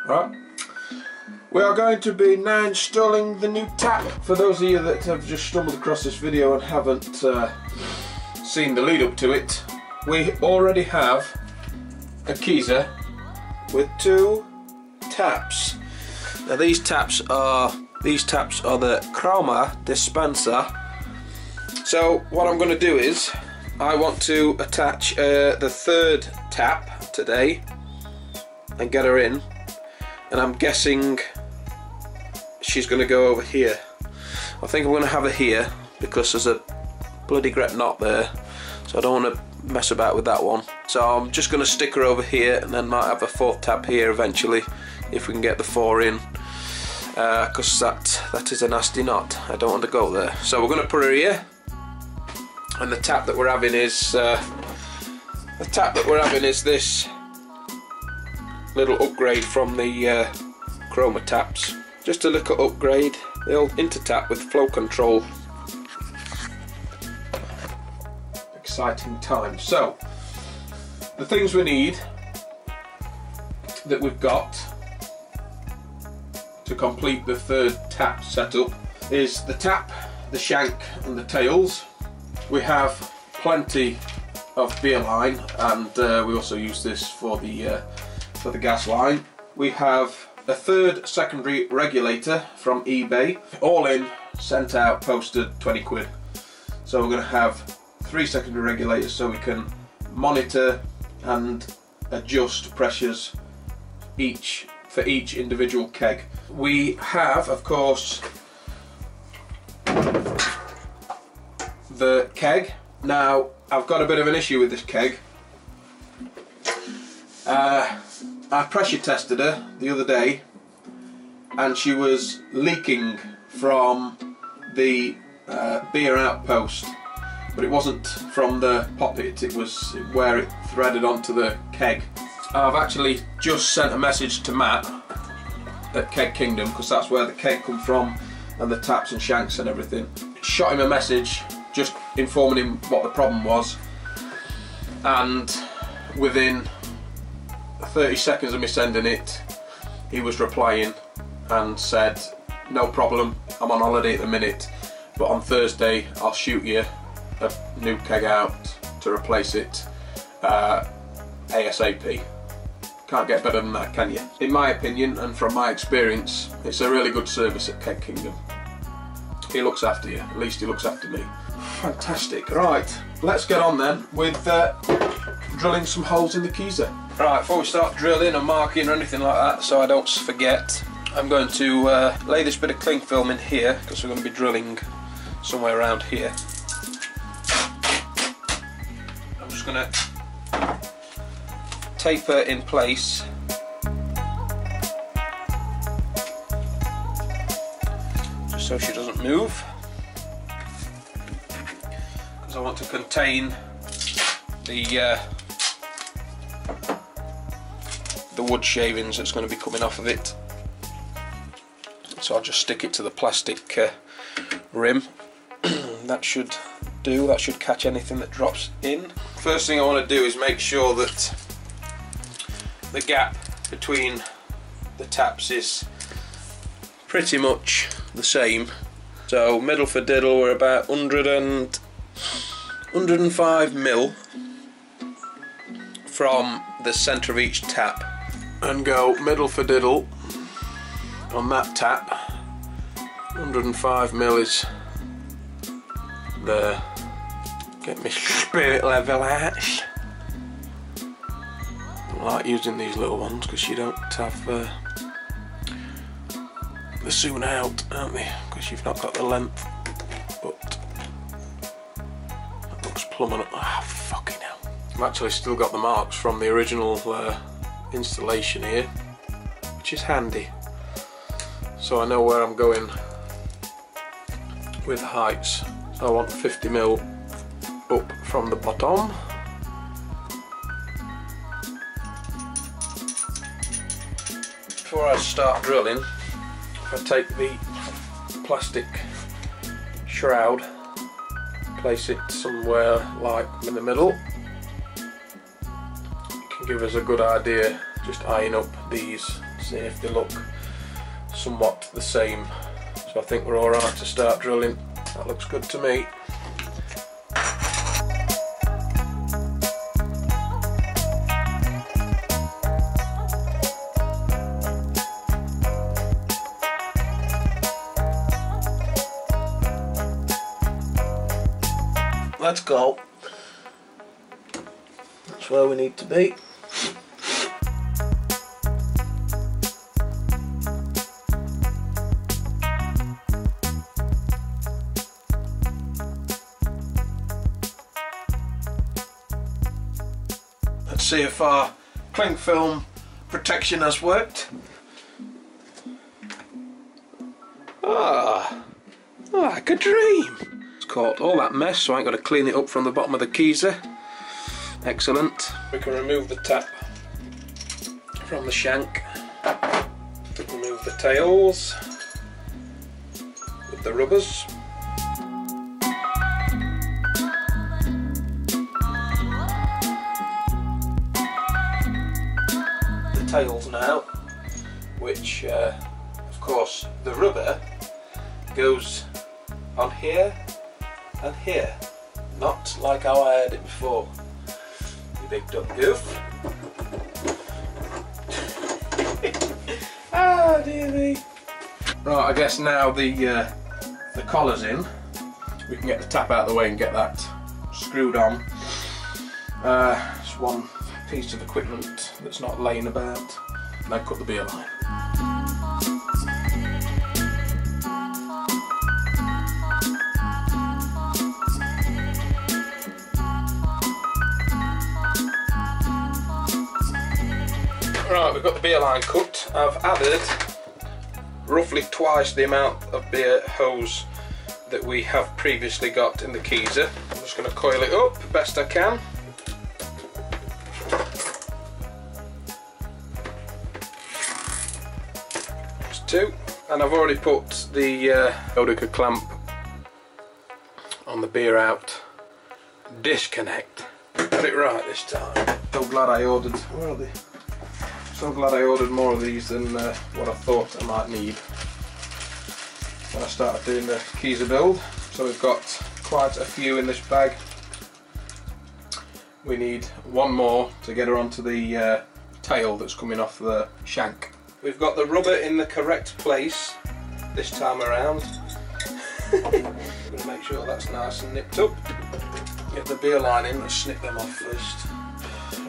Right. We are going to be now installing the new tap. For those of you that have just stumbled across this video and haven't seen the lead up to it, we already have a Keezer with 2 taps. Now these taps are the chroma dispenser. So what I'm going to do is I want to attach the 3rd tap today and get her in, and I'm guessing she's going to go over here. I think I'm going to have her here because there's a bloody great knot there, so I don't want to mess about with that one. So I'm just going to stick her over here, and then might have a 4th tap here eventually if we can get the 4 in, because that is a nasty knot. I don't want to go there. So we're going to put her here, and the tap that we're having is this little upgrade from the chroma taps. Just a little upgrade. The old intertap with flow control. Exciting time. So the things we need that we've got to complete the 3rd tap setup is the tap, the shank and the tails. We have plenty of beer line, and we also use this for the gas line. We have a 3rd secondary regulator from eBay, all in, sent out, posted, 20 quid. So we're going to have 3 secondary regulators so we can monitor and adjust pressures for each individual keg. We have, of course, the keg. Now I've got a bit of an issue with this keg. I pressure tested her the other day and she was leaking from the beer outpost, but it wasn't from the poppet, it was where it threaded onto the keg. I've actually just sent a message to Matt at Keg Kingdom, because that's where the keg come from and the taps and shanks and everything. Shot him a message just informing him what the problem was, and within 30 seconds of me sending it, he was replying and said, no problem, I'm on holiday at the minute, but on Thursday I'll shoot you a new keg out to replace it ASAP. Can't get better than that, can you? In my opinion, and from my experience, it's a really good service at Keg Kingdom. He looks after you, at least he looks after me. Fantastic. Right, let's get on then with drilling some holes in the Keezer. Right, before we start drilling or marking or anything like that, so I don't forget, I'm going to lay this bit of cling film in here, because we're going to be drilling somewhere around here. I'm just going to tape her in place. Just so she doesn't move. Because I want to contain the wood shavings that's going to be coming off of it. So I'll just stick it to the plastic rim. That should do, that should catch anything that drops in. First thing I want to do is make sure that the gap between the taps is pretty much the same. So middle for diddle, we're about 105 mil from the centre of each tap, and go middle for diddle on that tap. 105 mil is there. Get my spirit level out. I like using these little ones because you don't have they're soon out, aren't they? Because you've not got the length. But that looks plumbing up. Ah, fucking hell. I've actually still got the marks from the original installation here, which is handy. So I know where I'm going with heights. So I want 50 mil up from the bottom. Before I start drilling, if I take the plastic shroud, place it somewhere like in the middle. It can give us a good idea, just eyeing up these, see if they look somewhat the same. So I think we're alright to start drilling. That looks good to me. Let's go. That's where we need to be. Let's see if our cling film protection has worked. Like a dream. Caught all that mess, so I ain't got to clean it up from the bottom of the Keezer. Excellent. We can remove the tap from the shank. Remove the tails with the rubbers. The tails now, which of course the rubber goes on here and here, not like how I had it before, you big dumb goof. Ah, dear me. Right, I guess now the collar's in, we can get the tap out of the way and get that screwed on. It's one piece of equipment that's not laying about, and then cut the beer line. Right, we've got the beer line cut. I've added roughly twice the amount of beer hose that we have previously got in the Keezer. I'm just going to coil it up best I can. That's two. And I've already put the Odeka clamp on the beer out disconnect. Got it right this time. So glad I ordered. Where are they? So glad I ordered more of these than what I thought I might need when I started doing the Keezer build. So we've got quite a few in this bag. We need one more to get her onto the tail that's coming off the shank. We've got the rubber in the correct place this time around. I'm going to make sure that's nice and nipped up. Get the beer line in, let's snip them off first.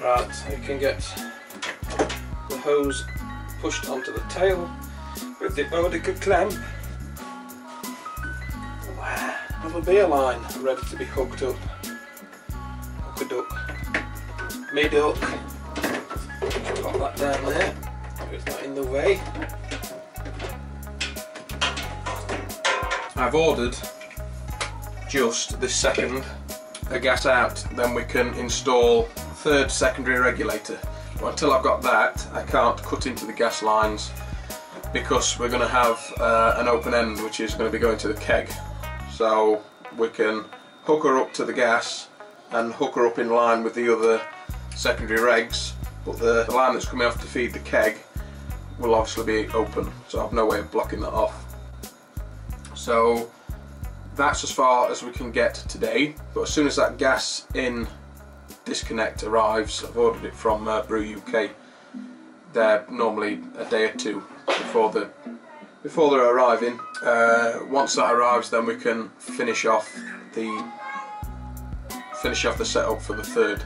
Right, we can get the hose pushed onto the tail with the Odeka clamp. Wow, have a beer line ready to be hooked up. Hook a duck. Me duck. Pop that down there. Put that in the way. I've ordered just this second a gas out, then we can install third secondary regulator. Well, until I've got that, I can't cut into the gas lines because we're going to have an open end which is going to be going to the keg. So we can hook her up to the gas and hook her up in line with the other secondary regs, but the line that's coming off to feed the keg will obviously be open, so I have no way of blocking that off. So that's as far as we can get today, but as soon as that gas in disconnect arrives, I've ordered it from Brew UK. They're normally a day or two before they're arriving. Once that arrives, then we can finish off the setup for the third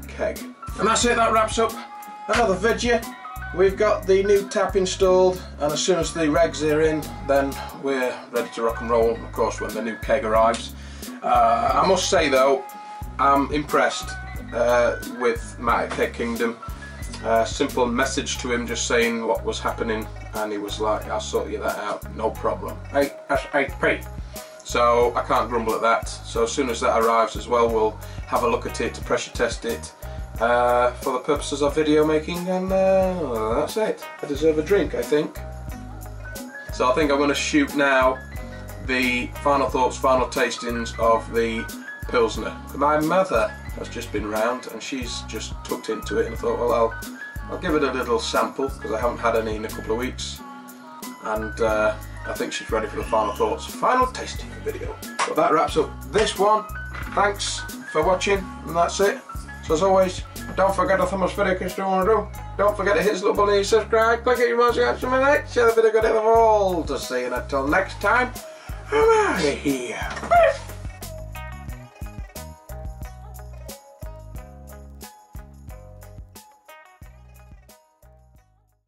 keg. And that's it. That wraps up another video. We've got the new tap installed, and as soon as the regs are in, then we're ready to rock and roll. Of course, when the new keg arrives. I must say though, I'm impressed with Matt at Keg Kingdom. Simple message to him just saying what was happening, and he was like, I'll sort you that out, no problem. Hey, that's 8p. So I can't grumble at that. So as soon as that arrives as well, we'll have a look at it to pressure test it for the purposes of video making, and that's it. I deserve a drink, I think. So I think I'm going to shoot now the final thoughts, final tastings of the Pilsner. My mother has just been round and she's just tucked into it, and I thought, well, I'll give it a little sample because I haven't had any in a couple of weeks, and I think she's ready for the final thoughts, final tasting video. But that wraps up this one. Thanks for watching, and that's it. So as always, don't forget to thumb this video if you want to do. Don't forget to hit this little button and subscribe. Click it if you want to get some like. Share the video good at all. To see you until next time. I'm out of here.